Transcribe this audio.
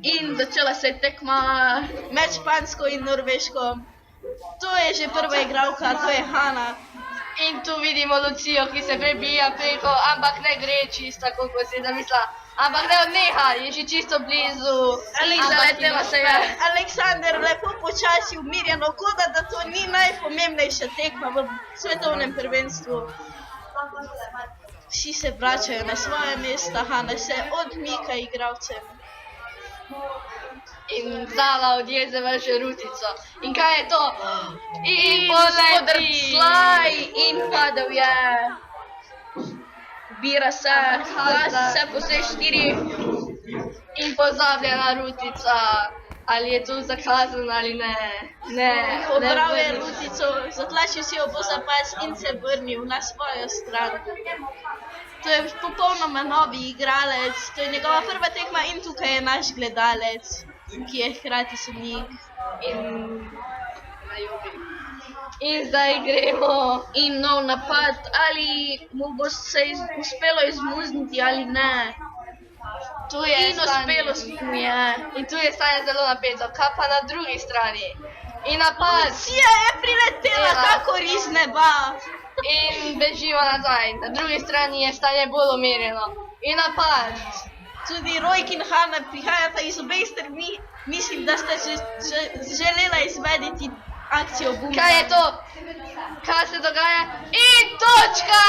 In začela se je tekma med Špansko in Norveško. To je že prva igralka, to je Hana. In tu vidimo Lucijo, ki se prebija preko, ampak ne gre čisto tako, kot si zamislila. Ampak ne odneha, je že čisto blizu. Zaletela se je. Aleksander lepo počasi umirjeno, kot da to ni najpomembnejša tekma v svetovnem prvenstvu. Vsi se vračajo na svoje mesta, Hana se odmika igralcem. In Zala odjeze vrže rutico. In kaj je to? In Spodrsljaj in padel je. Bira se, glasi se po vseh štirih. In pozabljena rutica. Ali je tu zakazan ali ne? Ne. Pobral je rutico, zatlačil si jo bo za pas in se vrnil na svojo stran. To je popolnoma novi igralec, to je njegova prva tekma in tukaj je naš gledalec, ki je hkrati sodnik. In zdaj gremo. In nov napad, ali mu bo se uspelo izmuzniti ali ne. Tu je In uspelo mu je. In tu je stanje zelo napeto. Kaj pa na drugi strani? In napad. Lucija je priletela kakor iz neba. In bežimo nazaj. Na drugi strani je stanje bolj umirjeno. In napad. Tudi Rojk in Hana prihajata iz obeh strani. Mislim, da sta želela izvedeti akcijo Bumba. Kaj je to? Kaj se dogaja? In točka!